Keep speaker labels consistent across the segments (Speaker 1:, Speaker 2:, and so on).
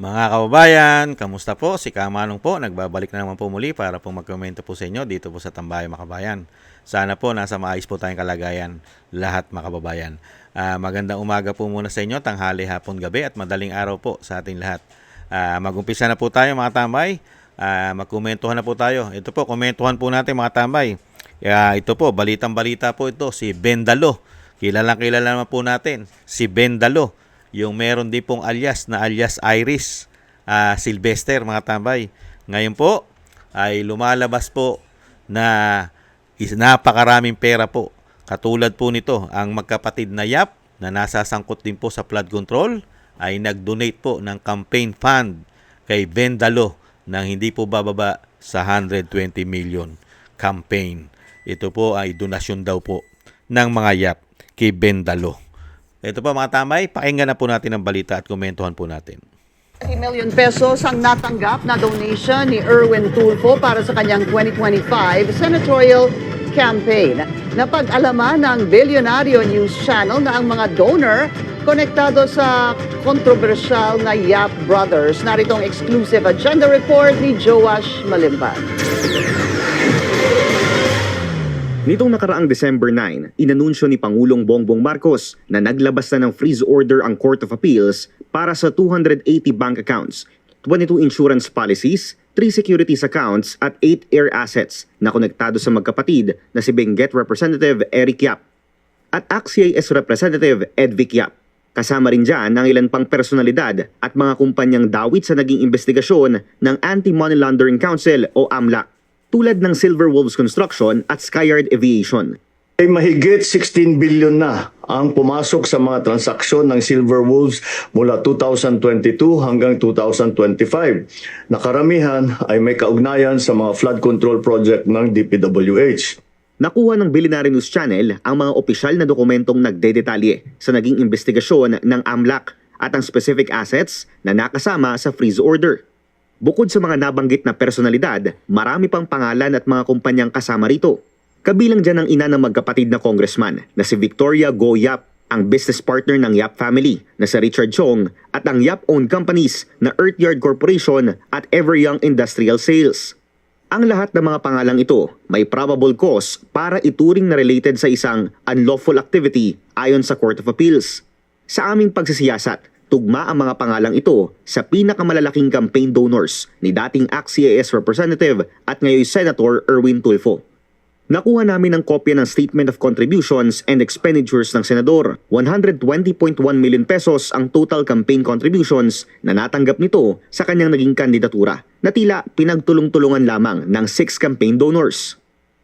Speaker 1: Mga kababayan, kamusta po? Si Kamanong po, nagbabalik na naman po muli para po magkomento po sa inyo dito po sa Tambayan mga kababayan. Sana po nasa maayos po tayong kalagayan lahat mga kababayan. Magandang umaga po muna sa inyo, tanghali, hapon, gabi at madaling araw po sa ating lahat. Mag-umpisa na po tayo mga tambay. Magkomentuhan na po tayo. Ito po, komentuhan po natin mga tambay. Ito po, balitang-balita po ito, si Ben Dalo. Kilala naman po natin, si Ben Dalo. Yung meron din pong alias Iris Sylvester mga tambay. Ngayon po ay lumalabas po na napakaraming pera po. Katulad po nito, ang magkapatid na Yap na nasasangkot din po sa flood control ay nag-donate po ng campaign fund kay Ben Dalo nang hindi po bababa sa 120 million campaign. Ito po ay donasyon daw po ng mga Yap kay Ben Dalo. Ito pa mga tamay, pakinggan na po natin ang balita at komentuhan po natin.
Speaker 2: 20 million pesos ang natanggap na donation ni Erwin Tulfo para sa kanyang 2025 senatorial campaign. Napag-alaman ng Bilyonaryo News Channel na ang mga donor konektado sa kontrobersyal na Yap Brothers. Narito ang exclusive agenda report ni Joash Malimban.
Speaker 3: Nitong nakaraang December 9, inanunsyo ni Pangulong Bongbong Marcos na naglabas na ng freeze order ang Court of Appeals para sa 280 bank accounts, 22 insurance policies, 3 securities accounts at 8 air assets na konektado sa magkapatid na si Benguet Representative Eric Yap at ACT-CIS Representative Edvic Yap. Kasama rin dyan ang ilan pang personalidad at mga kumpanyang dawit sa naging investigasyon ng Anti-Money Laundering Council o AMLAC, tulad ng Silver Wolves Construction at Skyard Aviation.
Speaker 4: Ay mahigit 16 billion na ang pumasok sa mga transaksyon ng Silver Wolves mula 2022 hanggang 2025. Nakaramihan ay may kaugnayan sa mga flood control project ng DPWH.
Speaker 3: Nakuha ng Bilyonaryo News Channel ang mga opisyal na dokumentong nagdedetalye sa naging investigasyon ng AMLAC at ang specific assets na nakasama sa freeze order. Bukod sa mga nabanggit na personalidad, marami pang pangalan at mga kumpanyang kasama rito. Kabilang dyan ang ina ng magkapatid na congressman na si Victoria Go Yap, ang business partner ng Yap family na si Richard Chong at ang Yap-owned companies na Earthyard Corporation at Everyoung Industrial Sales. Ang lahat ng mga pangalang ito may probable cause para ituring na related sa isang unlawful activity ayon sa Court of Appeals. Sa aming pagsisiyasat, tugma ang mga pangalang ito sa pinakamalalaking campaign donors ni dating ACT-CIS Representative at ngayon Senator Erwin Tulfo. Nakuha namin ang kopya ng Statement of Contributions and Expenditures ng Senador. 120.1 million pesos ang total campaign contributions na natanggap nito sa kanyang naging kandidatura na tila pinagtulong-tulungan lamang ng 6 campaign donors.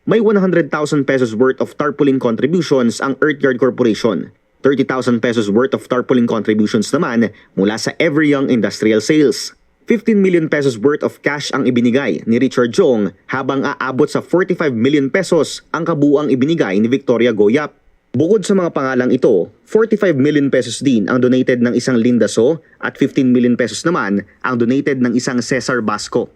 Speaker 3: May 100,000 pesos worth of tarpaulin contributions ang Earthyard Corporation. 30,000 pesos worth of tarpaulin contributions naman mula sa Everyoung Industrial Sales. 15 million pesos worth of cash ang ibinigay ni Richard Chong habang aabot sa 45 million pesos ang kabuuang ibinigay ni Victoria Go Yap. Bukod sa mga pangalang ito, 45 million pesos din ang donated ng isang Linda So at 15 million pesos naman ang donated ng isang Cesar Basco.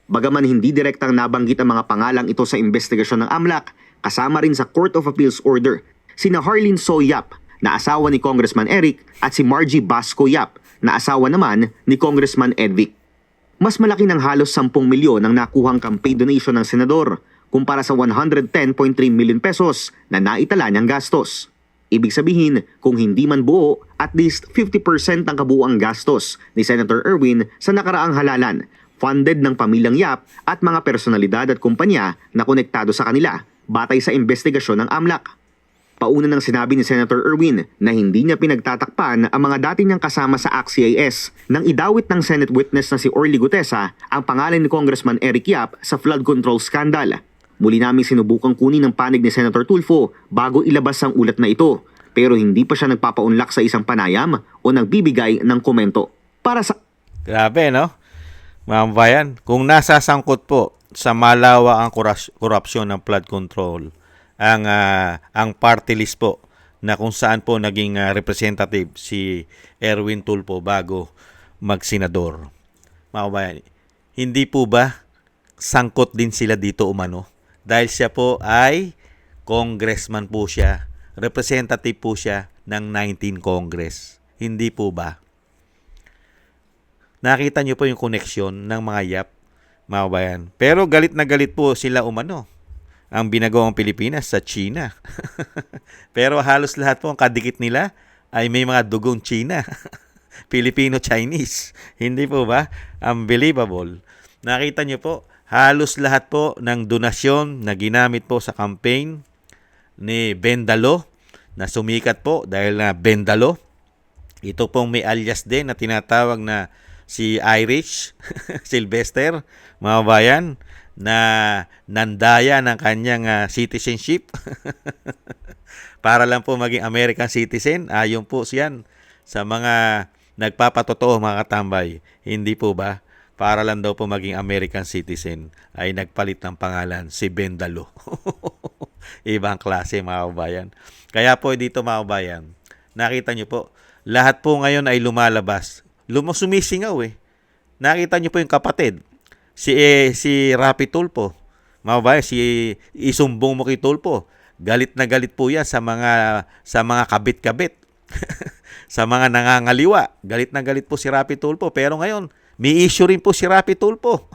Speaker 3: Bagaman hindi direktang nabanggit ang mga pangalang ito sa investigasyon ng AMLAC, kasama rin sa Court of Appeals order sina Harleen So Yap na asawa ni Congressman Eric at si Margie Basco Yap na asawa naman ni Congressman Edvic. Mas malaki ng halos 10 milyon ang nakuhang campaign donation ng senador kumpara sa 110.3 million pesos na naitala niyang gastos. Ibig sabihin, kung hindi man buo, at least 50% ng kabuuang gastos ni Senator Erwin sa nakaraang halalan, funded ng pamilyang Yap at mga personalidad at kumpanya na konektado sa kanila batay sa investigasyon ng AMLAC. Pauna nang sinabi ni Senator Erwin na hindi niya pinagtatakpan ang mga dati niyang kasama sa ACT-CIS nang idawit ng Senate witness na si Orly Gutesa ang pangalan ni Congressman Eric Yap sa flood control scandal. Muli namin sinubukang kunin ang panig ni Senator Tulfo bago ilabas ang ulat na ito, pero hindi pa siya nagpapaunlak sa isang panayam o nagbibigay ng komento. Para sa...
Speaker 1: Grabe, no? Mga bayan, kung nasasangkot po sa malawa ang korupsyon ng flood control, ang party list po na kung saan po naging representative si Erwin Tulfo bago magsenador. Mga kabayan, hindi po ba sangkot din sila dito umano? Dahil siya po ay congressman po siya, representative po siya ng 19 Congress. Hindi po ba? Nakita nyo po yung koneksyon ng mga yap, mga kabayan. Pero galit na galit po sila umano ang binagawang Pilipinas sa China. Pero halos lahat po ang kadikit nila ay may mga dugong China. Filipino-Chinese. Hindi po ba? Unbelievable. Nakita nyo po, halos lahat po ng donasyon na ginamit po sa campaign ni Bendalo, na sumikat po dahil na Bendalo. Ito pong may alias din na tinatawag na si Irish Sylvester, mga bayan, na nandaya ng kanyang citizenship para lang po maging American citizen. Ayon po siyan sa mga nagpapatotoo, mga katambay. Hindi po ba? Para lang daw po maging American citizen ay nagpalit ng pangalan si Bendalo. Ibang klase, mga kabayan. Kaya po dito, mga kabayan, nakita nyo po, lahat po ngayon ay lumalabas. Sumisingaw eh. Nakita nyo po yung kapatid. Si Rapi Tulfo, mga kabayan, si Isumbong Muki Tulfo. Galit na galit po yan sa mga kabit-kabit. Sa mga nangangaliwa. Galit na galit po si Rapi Tulfo. Pero ngayon, may issue rin po si Rapi Tulfo.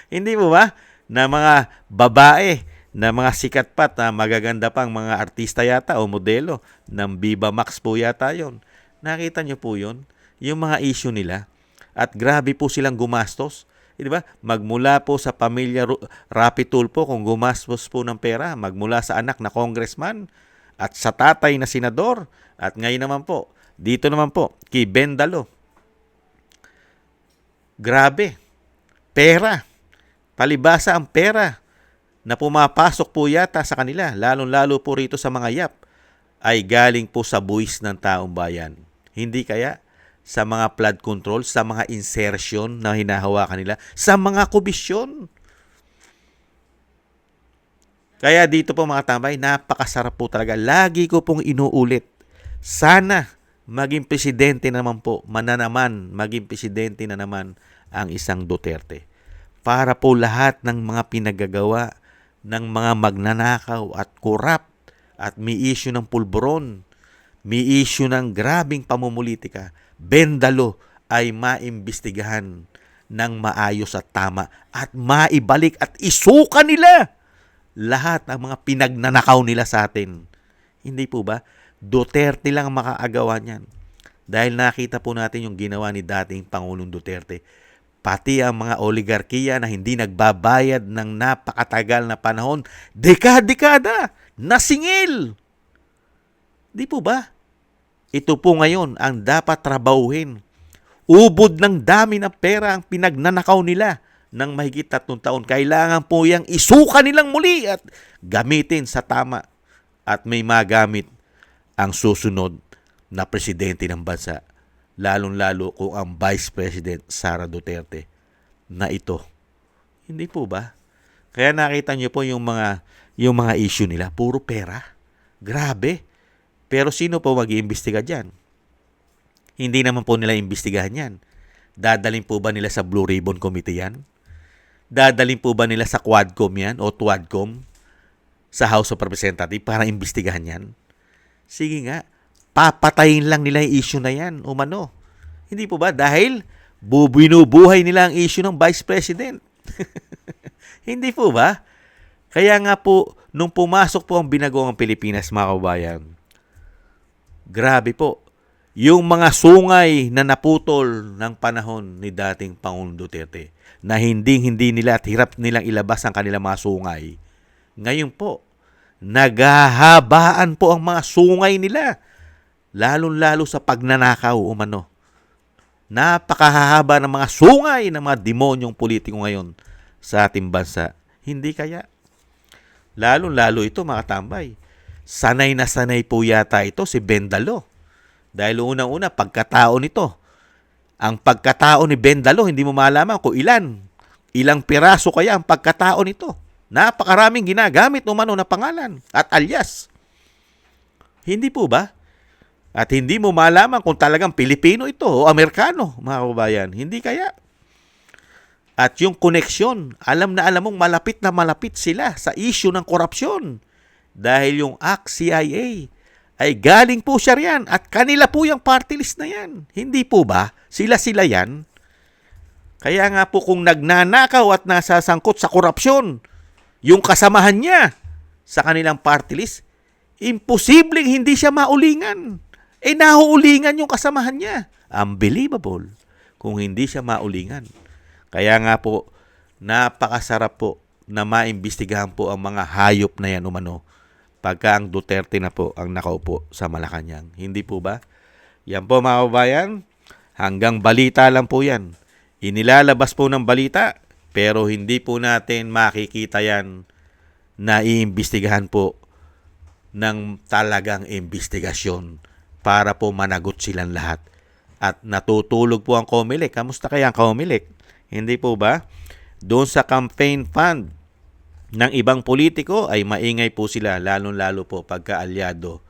Speaker 1: Hindi po ba? Na mga babae, na mga sikat pat, na magaganda pang mga artista yata o modelo ng Viva Max po yata yon. Nakita nyo po yon? Yung mga issue nila. At grabe po silang gumastos. Di ba? Magmula po sa pamilya Rapi Tulfo kung gumastos po ng pera. Magmula sa anak na congressman at sa tatay na senador. At ngayon naman po, dito naman po, kay Bendalo. Grabe. Pera. Palibasa ang pera na pumapasok po yata sa kanila, lalong-lalo po rito sa mga yap, ay galing po sa buwis ng taong bayan. Hindi kaya sa mga flood control, sa mga insertion na hinahawakan nila, sa mga komisyon. Kaya dito po, mga tambay, napakasarap po talaga. Lagi ko pong inuulit. Sana maging presidente naman po, maging presidente na naman ang isang Duterte. Para po lahat ng mga pinagagawa ng mga magnanakaw at korap at may issue ng pulburon, may issue ng grabing pamumulitika, Bendalo ay maimbestigahan ng maayos at tama at maibalik at isuka nila lahat ng mga pinagnanakaw nila sa atin. Hindi po ba? Duterte lang ang makaagawa niyan. Dahil nakita po natin yung ginawa ni dating Pangulong Duterte. Pati ang mga oligarkiya na hindi nagbabayad ng napakatagal na panahon, dekada-dekada, nasingil. Di po ba? Ito po ngayon ang dapat trabahuhin. Ubod ng dami ng pera ang pinagnanakaw nila ng mahigit 3 taon. Kailangan po yang isuka nilang muli at gamitin sa tama. At may magamit ang susunod na presidente ng bansa. Lalong-lalo kung ang Vice President Sara Duterte na ito. Hindi po ba? Kaya nakita niyo po yung mga issue nila, puro pera. Grabe. Pero sino po mag-iimbestiga diyan? Hindi naman po nila imbestigahan yan. Dadalhin po ba nila sa Blue Ribbon Committee yan? Dadalhin po ba nila sa Quadcom yan o Tuadcom sa House of Representatives para imbestigahan yan? Sige nga, papatayin lang nila yung issue na yan, umano. Hindi po ba? Dahil binubuhay nila ang issue ng Vice President. Hindi po ba? Kaya nga po, nung pumasok po ang binagawang Pilipinas, mga kabayan, grabe po, yung mga sungay na naputol ng panahon ni dating Pangulong Duterte, na hindi nila at hirap nilang ilabas ang kanilang mga sungay. Ngayon po, naghahabaan po ang mga sungay nila. Lalong-lalo sa pagnanakaw umano. Napakahahaba ng mga sungay ng mga demonyong politiko ngayon sa ating bansa. Hindi kaya? Lalong-lalo ito, mga tambay. Sanay na sanay po yata ito si Bendalo. Dahil unang-una, pagkatao nito. Ang pagkatao ni Bendalo, hindi mo malaman kung ilang piraso kaya ang pagkatao nito. Napakaraming ginagamit umano na pangalan at alias. Hindi po ba? At hindi mo malaman kung talagang Pilipino ito o Amerikano, mga kababayan. Hindi kaya? At yung koneksyon, alam mong malapit na malapit sila sa issue ng korupsyon. Dahil yung CIA ay galing po siya riyan at kanila po yung party list na yan. Hindi po ba? Sila-sila yan. Kaya nga po kung nagnanakaw at nasasangkot sa korupsyon, yung kasamahan niya sa kanilang party list, imposibleng hindi siya maulingan. Nahuulingan yung kasamahan niya. Unbelievable kung hindi siya maulingan. Kaya nga po, napakasarap po na maimbestigahan po ang mga hayop na yan umano pagka ang Duterte na po ang nakaupo sa Malacanang. Hindi po ba? Yan po mga kababayan, hanggang balita lang po yan. Inilalabas po ng balita, pero hindi po natin makikita yan na iimbestigahan po ng talagang imbestigasyon para po managot silang lahat. At natutulog po ang COMELEC. Kamusta kaya ang COMELEC? Hindi po ba? Doon sa campaign fund ng ibang politiko ay maingay po sila, lalong-lalo po pagkaalyado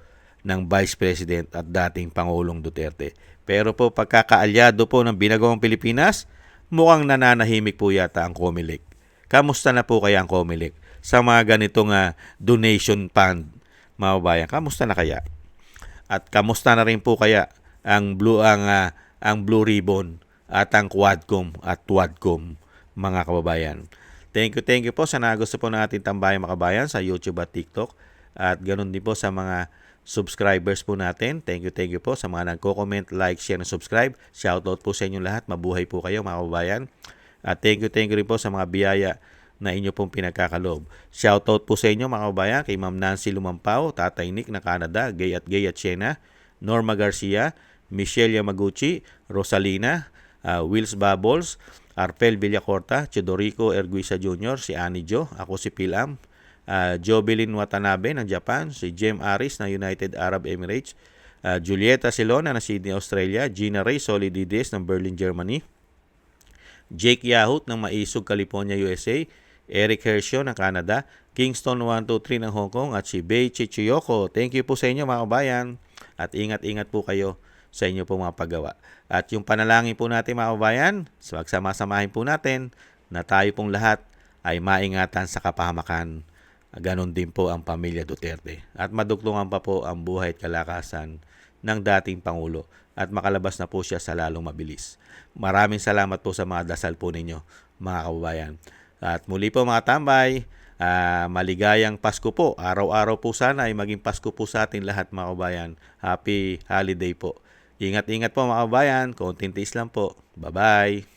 Speaker 1: ng Vice President at dating Pangulong Duterte. Pero po pagkakaalyado po ng Binagong Pilipinas, mukhang nananahimik po yata ang COMELEC. Kamusta na po kaya ang COMELEC sa mga ganitong donation fund, mga babayan? Kamusta na kaya? At kamusta na rin po kaya ang Blue Ribbon at ang Quadcom at Tuadcom, mga kababayan? Thank you po sa nagusto po ng ating Tambayang Makabayan sa YouTube at TikTok. At ganoon din po sa mga subscribers po natin. Thank you po sa mga nagko-comment, like, share, and subscribe. Shoutout po sa inyo lahat. Mabuhay po kayo, mga kababayan. At thank you rin po sa mga biyaya na inyo pong pinagkakalob. Shoutout po sa inyo, mga kababayan, kay Ma'am Nancy Lumampao, Tatay Nick na Canada, Gay at Siena, Norma Garcia, Michelle Yamaguchi, Rosalina, Wills Bubbles, Arpel Villacorta, Chidorico Erguisa Jr., si Annie Jo, ako si Pilam, Jobelin Watanabe ng Japan, si Jem Aris ng United Arab Emirates, Julieta Silona ng Sydney, Australia, Gina Ray Solidides ng Berlin, Germany, Jake Yahut ng Maisog, California, USA, Eric Hershio ng Canada, Kingston 123 ng Hong Kong, at si Bei Chichiyoko. Thank you po sa inyo, mga kabayan, at ingat-ingat po kayo sa inyo po mga paggawa. At yung panalangin po natin, mga kabayan, magsama-samahin po natin na tayo pong lahat ay maingatan sa kapahamakan. Ganon din po ang pamilya Duterte. At madugtungan pa po ang buhay at kalakasan ng dating Pangulo at makalabas na po siya sa lalong mabilis. Maraming salamat po sa mga dasal po ninyo, mga kababayan. At muli po, mga tambay, maligayang Pasko po. Araw-araw po sana ay maging Pasko po sa atin lahat, mga kababayan. Happy holiday po. Ingat-ingat po, mga kababayan. Konting tiis lang po. Bye-bye.